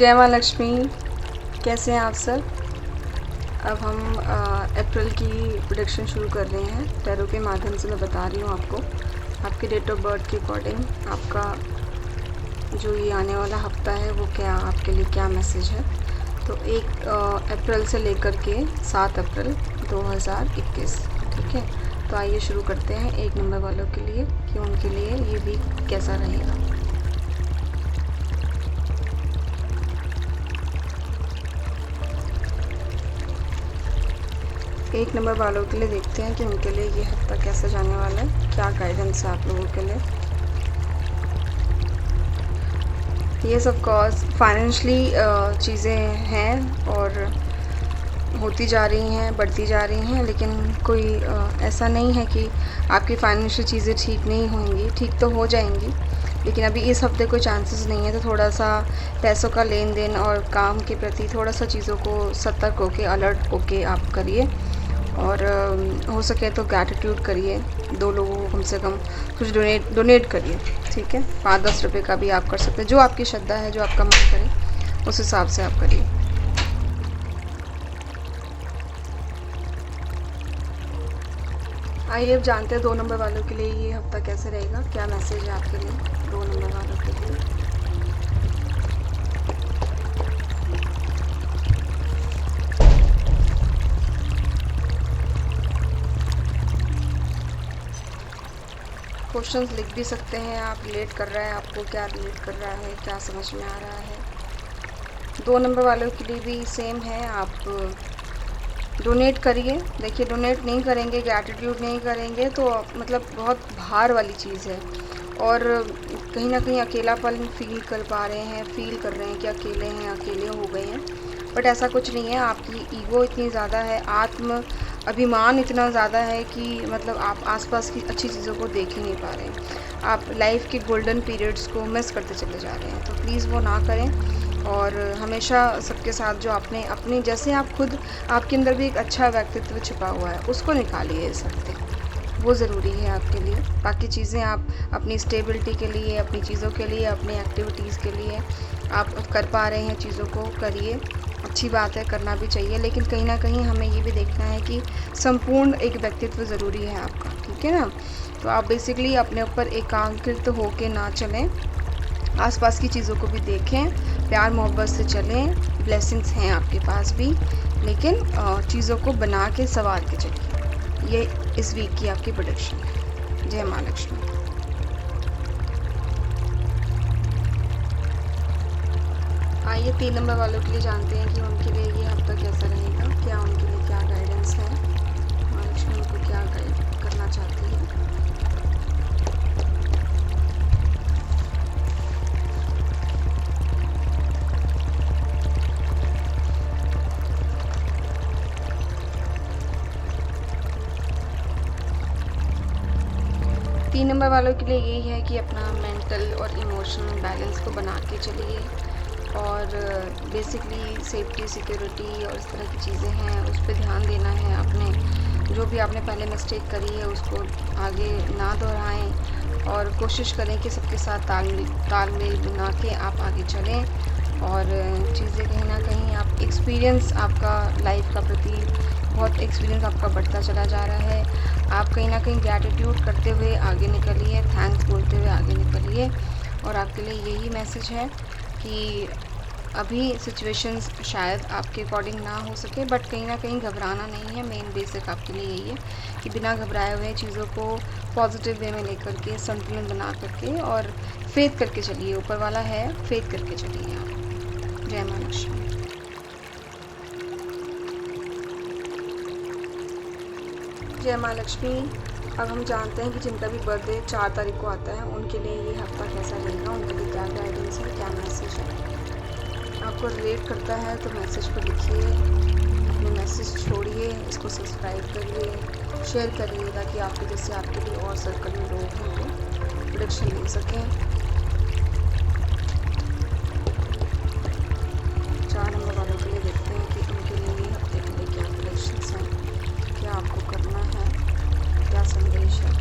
जय माँ लक्ष्मी। कैसे हैं आप सब। अब हम अप्रैल की प्रोडिक्शन शुरू कर रहे हैं। टैरो के माध्यम से मैं बता रही हूँ आपको आपके डेट ऑफ बर्थ के अकॉर्डिंग आपका जो ये आने वाला हफ्ता है वो क्या आपके लिए क्या मैसेज है। तो 1 अप्रैल से लेकर के 7 अप्रैल 2021, ठीक है। तो आइए शुरू करते हैं 1 नंबर वालों के लिए कि उनके लिए ये वीक कैसा रहेगा। 1 नंबर वालों के लिए देखते हैं कि उनके लिए ये हफ्ता कैसा जाने वाला है, क्या गाइडेंस है आप लोगों के लिए। येस ऑफ कोर्स फाइनेंशली चीज़ें हैं और होती जा रही हैं, बढ़ती जा रही हैं, लेकिन कोई ऐसा नहीं है कि आपकी फाइनेंशियल चीज़ें ठीक नहीं होंगी। ठीक तो हो जाएंगी, लेकिन अभी इस हफ्ते कोई चांसेस नहीं है। तो थोड़ा सा पैसों का लेन देन और काम के प्रति थोड़ा सा चीज़ों को सतर्क होके अलर्ट होके आप करिए। और हो सके तो ग्रैटिट्यूड करिए, 2 लोगों को कम से कम कुछ डोनेट करिए, ठीक है। 5-10 रुपये का भी आप कर सकते हैं, जो आपकी श्रद्धा है, जो आपका मन करे उस हिसाब से आप करिए। आइए अब जानते हैं 2 नंबर वालों के लिए ये हफ्ता कैसे रहेगा, क्या मैसेज है आपके लिए 2 नंबर वालों के लिए। क्वेश्चंस लिख भी सकते हैं आप, रिलेट कर रहा है आपको, क्या रिलेट कर रहा है, क्या समझ में आ रहा है। 2 नंबर वालों के लिए भी सेम है, आप डोनेट करिए। देखिए डोनेट नहीं करेंगे, ग्रैटिट्यूड नहीं करेंगे तो मतलब बहुत भार वाली चीज़ है। और कहीं ना कहीं अकेलापन फील कर पा रहे हैं, फील कर रहे हैं कि अकेले हैं, अकेले हो गए हैं। बट ऐसा कुछ नहीं है, आपकी ईगो इतनी ज़्यादा है, आत्म अभिमान इतना ज़्यादा है कि मतलब आप आसपास की अच्छी चीज़ों को देख ही नहीं पा रहे हैं। आप लाइफ के गोल्डन पीरियड्स को मिस करते चले जा रहे हैं, तो प्लीज़ वो ना करें। और हमेशा सबके साथ जो आपने अपनी जैसे आप खुद, आपके अंदर भी एक अच्छा व्यक्तित्व छिपा हुआ है, उसको निकालिए इस हफ्ते, वो ज़रूरी है आपके लिए। बाकी चीज़ें आप अपनी स्टेबिलिटी के लिए, अपनी चीज़ों के लिए, अपनी एक्टिविटीज़ के लिए आप कर पा रहे हैं, चीज़ों को करिए, अच्छी बात है, करना भी चाहिए। लेकिन कहीं ना कहीं हमें ये भी देखना है कि संपूर्ण एक व्यक्तित्व ज़रूरी है आपका, ठीक है ना। तो आप बेसिकली अपने ऊपर एकाग्रित होके ना चलें, आसपास की चीज़ों को भी देखें, प्यार मोहब्बत से चलें, ब्लेसिंग्स हैं आपके पास भी, लेकिन चीज़ों को बना के संवार के चलिए। ये इस वीक की आपकी प्रेडिक्शन है। जय माँ लक्ष्मी। आइए 3 नंबर वालों के लिए जानते हैं कि उनके लिए ये हफ्ता कैसा रहेगा, क्या उनके लिए क्या गाइडेंस है, माँ लक्ष्मी उनको क्या गाइड करना चाहती है। तीन नंबर वालों के लिए यही है कि अपना मेंटल और इमोशनल बैलेंस को बना के चलिए। और बेसिकली सेफ्टी, सिक्योरिटी और इस तरह की चीज़ें हैं, उस पर ध्यान देना है। आपने जो भी आपने पहले मिस्टेक करी है उसको आगे ना दोहराएं और कोशिश करें कि सबके साथ तालमेल बना के आप आगे चलें। और चीज़ें कहीं ना कहीं आप एक्सपीरियंस, आपका लाइफ का प्रति बहुत एक्सपीरियंस आपका बढ़ता चला जा रहा है। आप कहीं ना कहीं ग्रैटिट्यूड करते हुए आगे निकलिए, थैंक्स बोलते हुए आगे निकलिए। और आपके लिए यही मैसेज है कि अभी सिचुएशंस शायद आपके अकॉर्डिंग ना हो सके, बट कहीं ना कहीं घबराना नहीं है। मेन बेसिक आपके लिए यही है कि बिना घबराए हुए चीज़ों को पॉजिटिव वे में लेकर के, संतुलन बना करके और फेथ करके चलिए। ऊपर वाला है, फेथ करके चलिए आप। जय माँ लक्ष्मी। जय माँ लक्ष्मी। अब हम जानते हैं कि जिनका भी बर्थडे 4 तारीख को आता है उनके लिए ये हफ्ता कैसा रहेगा, उनके लिए क्या गाइडेंस है, क्या मैसेज है। आपको रिलेट करता है तो मैसेज को लिखिए, अपने मैसेज छोड़िए, इसको सब्सक्राइब करिए, शेयर करिए, ताकि आपके जैसे आपके लिए और सर्कल में लोग हैं जो प्रोडक्शन ले सकें। 4 नंबर वालों के लिए देखते हैं कि उनके लिए ये हफ्ते के लिए क्या प्रोडक्शंस हैं, क्या आपको करना है, क्या संदेश है।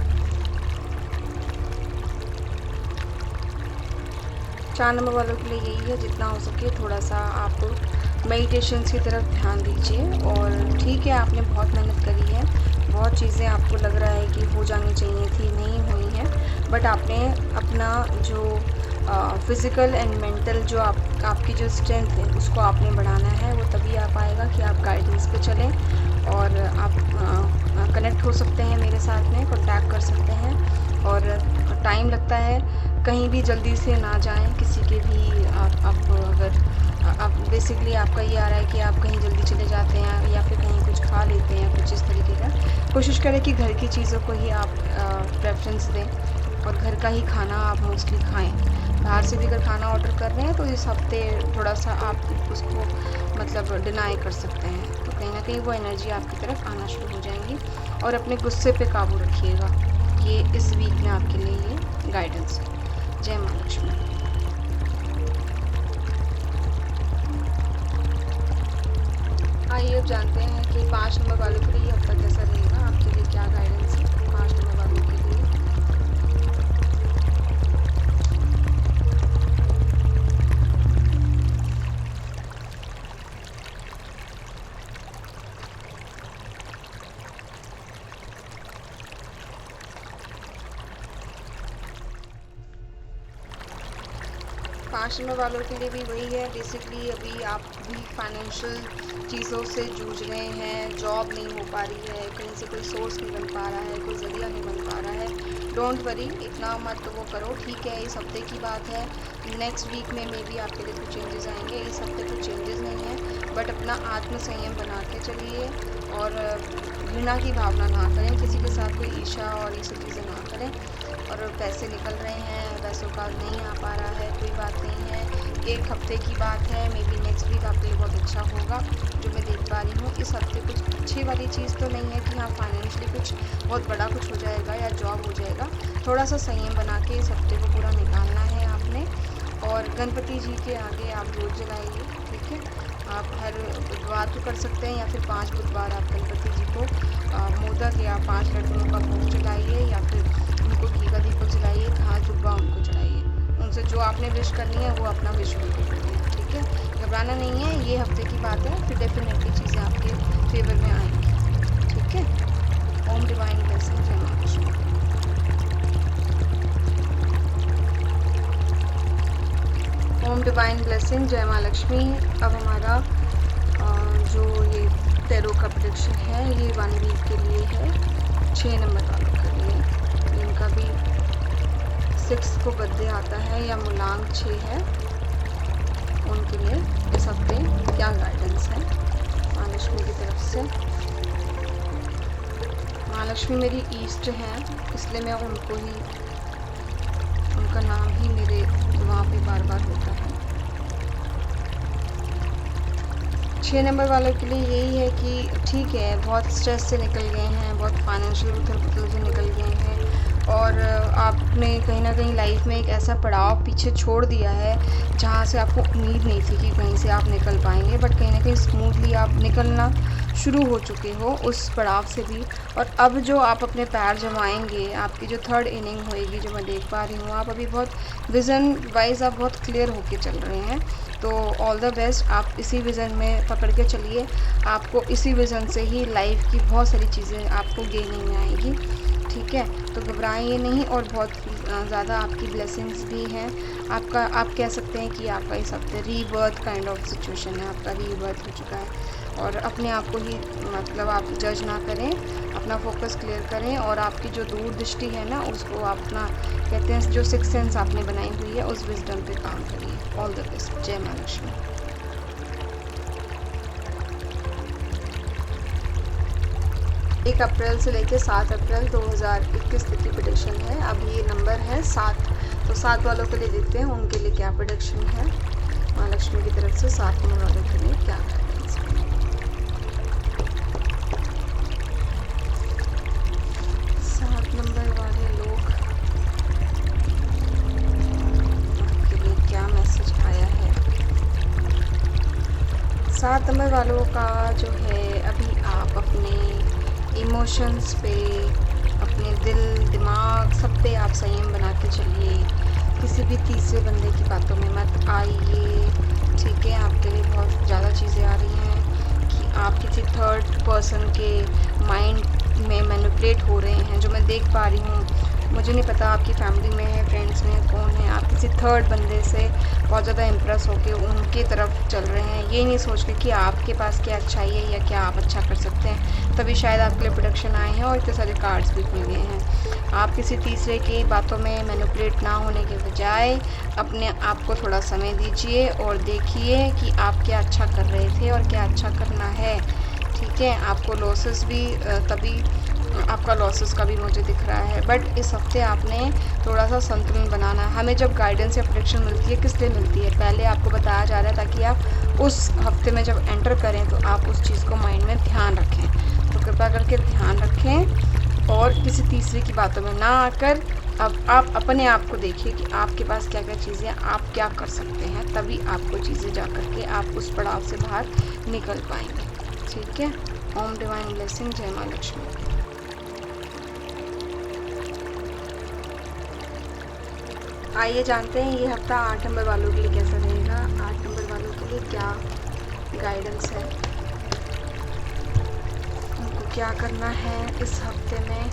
4 नंबर वालों के लिए यही है, जितना हो सके थोड़ा सा आप मेडिटेशन की तरफ ध्यान दीजिए। और ठीक है, आपने बहुत मेहनत करी है, बहुत चीज़ें आपको लग रहा है कि हो जानी चाहिए थी, नहीं हुई हैं, बट आपने अपना जो फ़िज़िकल एंड मेंटल जो आपकी जो स्ट्रेंथ है उसको आपने बढ़ाना है। वो तभी आ पाएगा कि आप गाइडेंस पे चलें और आप कनेक्ट हो सकते हैं मेरे साथ में, कॉन्टैक्ट कर सकते हैं। और टाइम लगता है, कहीं भी जल्दी से ना जाएं, किसी के भी आप अगर आप बेसिकली आपका ये आ रहा है कि आप कहीं जल्दी चले जाते हैं या फिर कहीं कुछ खा लेते हैं कुछ इस तरीके का, कोशिश करें कि घर की चीज़ों को ही आप प्रेफरेंस दें और घर का ही खाना आप मोस्टली खाएं। बाहर से भी अगर खाना ऑर्डर कर रहे हैं तो इस हफ्ते थोड़ा सा आप उसको मतलब डिनाई कर सकते हैं, तो कहीं ना कहीं वो एनर्जी आपकी तरफ आना शुरू हो जाएंगी। और अपने गुस्से पे काबू रखिएगा, ये इस वीक में आपके लिए ये गाइडेंस है। जय माँ लक्ष्मी। आइए अब जानते हैं कि 5 नंबर वालों के लिए ये हफ्ता कैसा रहेगा, आपके लिए क्या गाइडेंस है 5 नंबर वालों के लिए। 5 नंबर वालों के लिए भी वही है, बेसिकली अभी आप भी फाइनेंशियल चीज़ों से जूझ रहे हैं, जॉब नहीं हो पा रही है, कहीं से कोई सोर्स नहीं बन पा रहा है, कोई ज़रिया नहीं बन पा रहा है। डोंट वरी, इतना मत वो करो, ठीक है, इस हफ्ते की बात है। नेक्स्ट वीक में मे बी आपके लिए कुछ चेंजेस आएंगे, इस हफ्ते कुछ चेंजेस नहीं है, बट अपना आत्म संयम बना के चलिए और घृणा की भावना ना करें, किसी के साथ कोई ईर्ष्या और ये सब चीज़ें ना करें। और पैसे निकल रहे हैं, पैसों का नहीं आ पा रहा है, कोई बात नहीं है, एक हफ्ते की बात है, मे बी नेक्स्ट वीक आपके लिए बहुत अच्छा होगा जो मैं देख पा रही हूँ। इस हफ्ते कुछ अच्छी वाली चीज़ तो नहीं है कि हाँ फाइनेंशियली कुछ बहुत बड़ा कुछ हो जाएगा या जॉब हो जाएगा। थोड़ा सा संयम बना के इस हफ्ते को पूरा निकालना है आपने। और गणपति जी के आगे आप जोत जलाइए, ठीक है, आप हर बुधवार को कर सकते हैं या फिर 5 बुधवार आप गणपति जी को मोदक या 5 लड्डुओं का भोग चलाइए या फिर उनको घी का दीपक जलाइए, घास दुब्बा उनको चढ़ाइए, उनसे जो आपने विश करनी है वो अपना विश उनको करिए, ठीक है। घबराना नहीं है, ये हफ्ते की बात है, फिर डेफिनेटली चीज़ें आपके फेवर में आएंगी, ठीक है। ओम डिवाइन ब्लेसिंग, जय माँ लक्ष्मी। ओम डिवाइन ब्लेसिंग, जय माँ लक्ष्मी। अब हमारा जो ये टैरो का प्रेडिक्शन है ये 1 वीक के लिए है, 6 नंबर वालों के लिए, जिनका भी 6 को बर्थडे आता है या मूलांक 6 है, उनके लिए इस हफ्ते क्या गाइडेंस है माँ लक्ष्मी की तरफ से। माँ लक्ष्मी मेरी ईस्ट हैं, इसलिए मैं उनको ही, उनका नाम ही मेरे वहाँ पे बार बार होता है। 6 नंबर वालों के लिए यही है कि ठीक है, बहुत स्ट्रेस से निकल गए हैं, बहुत फाइनेंशियल उथल-पुथल से निकल गए हैं और आपने कहीं ना कहीं लाइफ में एक ऐसा पड़ाव पीछे छोड़ दिया है जहाँ से आपको उम्मीद नहीं थी कि कहीं से आप निकल पाएंगे, बट कहीं ना कहीं स्मूथली आप निकलना शुरू हो चुके हो उस पड़ाव से भी। और अब जो आप अपने पैर जमाएंगे, आपकी जो 3rd इनिंग होएगी जो मैं देख पा रही हूँ, आप अभी बहुत विज़न वाइज आप बहुत क्लियर होके चल रहे हैं, तो ऑल द बेस्ट, आप इसी विज़न में पकड़ के चलिए, आपको इसी विज़न से ही लाइफ की बहुत सारी चीज़ें आपको गेनिंग में आएगी, ठीक है। तो घबराइए नहीं और बहुत ज़्यादा आपकी ब्लेसिंग्स भी हैं। आपका, आप कह सकते हैं कि आपका इस हफ्ते रीबर्थ काइंड ऑफ सिचुएशन है, आपका रीबर्थ हो चुका है। और अपने आप को ही मतलब आप जज ना करें, अपना फोकस क्लियर करें और आपकी जो दूरदृष्टि है ना उसको आप अपना कहते हैं जो 6th सेंस आपने बनाई हुई है उस विजडम पे काम करिए। ऑल द बेस्ट, जय माँ लक्ष्मी। एक अप्रैल से लेकर 7 अप्रैल 2021 तक की प्रेडिक्शन है। अभी ये नंबर है 7, तो 7 वालों के लिए देखते हैं उनके लिए क्या प्रेडिक्शन है माँ लक्ष्मी की तरफ से। 7 नंबर वालों के लिए क्या गाइडेंस है। 7 नंबर वाले लोग के लिए क्या मैसेज आया है। 7 नंबर वालों का जो है, अभी आप अपने इमोशंस पे, अपने दिल दिमाग सब पे आप संयम बना के चलिए। किसी भी तीसरे बंदे की बातों में मत आइए, ठीक है। आपके लिए बहुत ज़्यादा चीज़ें आ रही हैं कि आप किसी थर्ड पर्सन के माइंड में मैनिपुलेट हो रहे हैं, जो मैं देख पा रही हूँ। मुझे नहीं पता आपकी फैमिली में है, फ्रेंड्स में कौन है, आप किसी थर्ड बंदे से बहुत ज़्यादा इम्प्रेस होके उनकी तरफ चल रहे हैं, ये नहीं सोच के कि आपके पास क्या अच्छाई है या क्या आप अच्छा कर सकते हैं। तभी शायद आपके लिए प्रोडक्शन आए हैं और इतने सारे कार्ड्स भी खुल गए हैं। आप किसी तीसरे की बातों में मैनिपुलेट ना होने के बजाय अपने आप को थोड़ा समय दीजिए और देखिए कि आप क्या अच्छा कर रहे थे और क्या अच्छा करना है, ठीक है। आपको लॉसेस भी तभी आपका लॉसेस का भी मुझे दिख रहा है, बट इस हफ्ते आपने थोड़ा सा संतुलन बनाना है। हमें जब गाइडेंस या प्रोटेक्शन मिलती है किस लिए मिलती है, पहले आपको बताया जा रहा है ताकि आप उस हफ्ते में जब एंटर करें तो आप उस चीज़ को माइंड में ध्यान रखें। तो कृपया करके ध्यान रखें और किसी तीसरे की बातों में ना आकर अब आप अपने आप को देखिए कि आपके पास क्या क्या चीज़ें आप क्या कर सकते हैं, तभी आपको चीज़ें जा कर के आप उस पड़ाव से बाहर निकल पाएंगे, ठीक है। ओम डिवाइन ब्लेसिंग, जय माँ लक्ष्मी। आइए जानते हैं ये हफ्ता 8 नंबर वालों के लिए कैसा रहेगा। 8 नंबर वालों के लिए क्या गाइडेंस है, उनको क्या करना है इस हफ्ते में।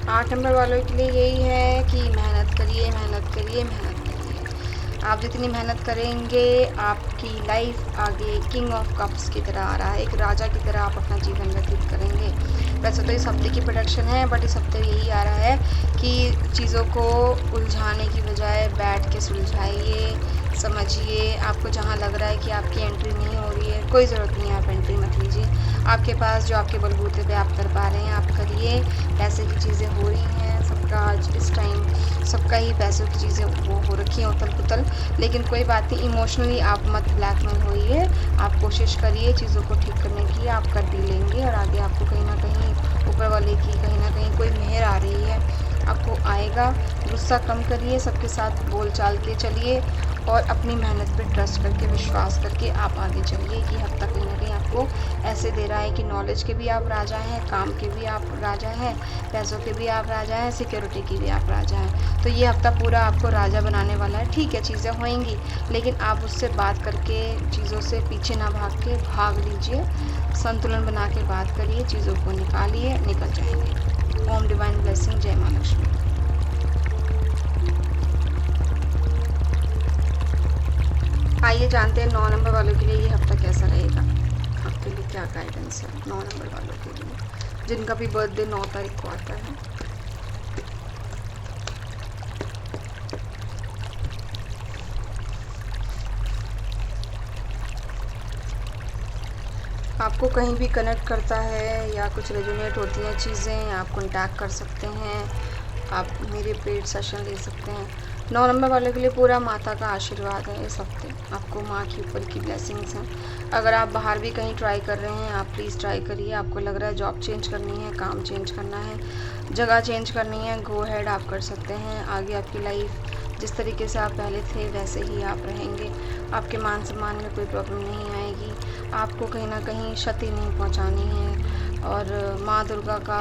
8 नंबर वालों के लिए यही है कि मेहनत करिए, मेहनत करिए, मेहनत करिए। आप जितनी मेहनत करेंगे आपकी लाइफ आगे किंग ऑफ कप्स की तरह आ रहा है, एक राजा की तरह आप अपना जीवन व्यतीत करेंगे। वैसे तो इस हफ्ते की प्रोडक्शन है, बट इस हफ्ते यही आ रहा है कि चीज़ों को उलझाने की बजाय बैठ के सुलझाइए, समझिए। आपको जहाँ लग रहा है कि आपकी एंट्री नहीं हो रही है, कोई ज़रूरत नहीं है, आप एंट्री मत लीजिए। आपके पास जो आपके बलबूते पे आप कर पा रहे हैं आप करिए। पैसे की चीज़ें हो रही हैं, सबका आज इस टाइम सबका ही पैसों की चीज़ें वो हो रखी हैं उथल पुथल, लेकिन कोई बात नहीं, इमोशनली आप मत ब्लैकमेल होइए। आप कोशिश करिए चीज़ों को ठीक करने की, आप कर भी लेंगे और आगे आपको कहीं ना कहीं ऊपर वाले की कहीं ना कहीं कोई मेहर आ रही है, आपको आएगा। गुस्सा कम करिए, सबके साथ बोल चाल के चलिए और अपनी मेहनत पे ट्रस्ट करके, विश्वास करके आप आगे चलिए। ये हफ्ता कहीं ना कहीं आपको ऐसे दे रहा है कि नॉलेज के भी आप राजा हैं, काम के भी आप राजा हैं, पैसों के भी आप राजा हैं, सिक्योरिटी की भी आप राजा हैं। तो ये हफ्ता पूरा आपको राजा बनाने वाला है। ठीक है, चीज़ें होंगी, लेकिन आप उससे बात करके, चीज़ों से पीछे ना भाग के भाग लीजिए, संतुलन बना के बात करिए, चीज़ों को निकालिए, निकल जाएंगे। ओम डिवाइन ब्लेसिंग, जय माँ लक्ष्मी। आइए जानते हैं 9 नंबर वालों के लिए ये हफ्ता कैसा रहेगा, आपके लिए क्या गाइडेंस है 9 नंबर वालों के लिए जिनका भी बर्थडे 9 तारीख को आता है। आपको कहीं भी कनेक्ट करता है या कुछ रेजोनेट होती हैं चीज़ें, आप कॉन्टैक्ट कर सकते हैं, आप मेरे पेड सेशन ले सकते हैं। 9 नंबर वाले के लिए पूरा माता का आशीर्वाद है इस हफ्ते, आपको माँ की ऊपर की ब्लेसिंग्स हैं। अगर आप बाहर भी कहीं ट्राई कर रहे हैं, आप प्लीज़ ट्राई करिए। आपको लग रहा है जॉब चेंज करनी है, काम चेंज करना है, जगह चेंज करनी है, गो हेड आप कर सकते हैं। आगे आपकी लाइफ जिस तरीके से आप पहले थे वैसे ही आप रहेंगे, आपके मान सम्मान में कोई प्रॉब्लम नहीं आएगी, आपको कहीं ना कहीं क्षति नहीं पहुंचानी है। और माँ दुर्गा का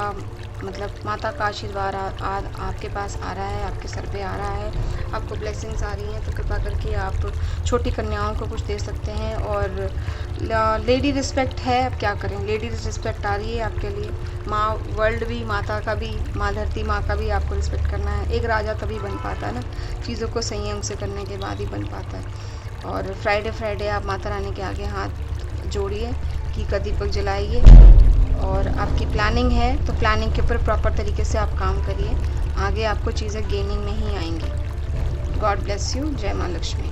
मतलब माता का आशीर्वाद आपके पास आ रहा है, आपके सर पे आ रहा है, आपको ब्लेसिंग्स आ रही हैं। तो कृपा करके आप छोटी कन्याओं को कुछ दे सकते हैं। और लेडी रिस्पेक्ट है, अब क्या करें, लेडी रिस्पेक्ट आ रही है आपके लिए। माँ वर्ल्ड भी, माता का भी, माँ धरती माँ का भी आपको रिस्पेक्ट करना है। एक राजा तभी बन पाता है ना, चीज़ों को संयम से करने के बाद ही बन पाता है। और फ्राइडे आप माता रानी के आगे हाथ जोड़िए, घी का दीपक जलाइए और आपकी प्लानिंग है तो प्लानिंग के ऊपर प्रॉपर तरीके से आप काम करिए, आगे आपको चीज़ें गेनिंग नहीं आएंगी। गॉड ब्लेस यू, जय माँ लक्ष्मी।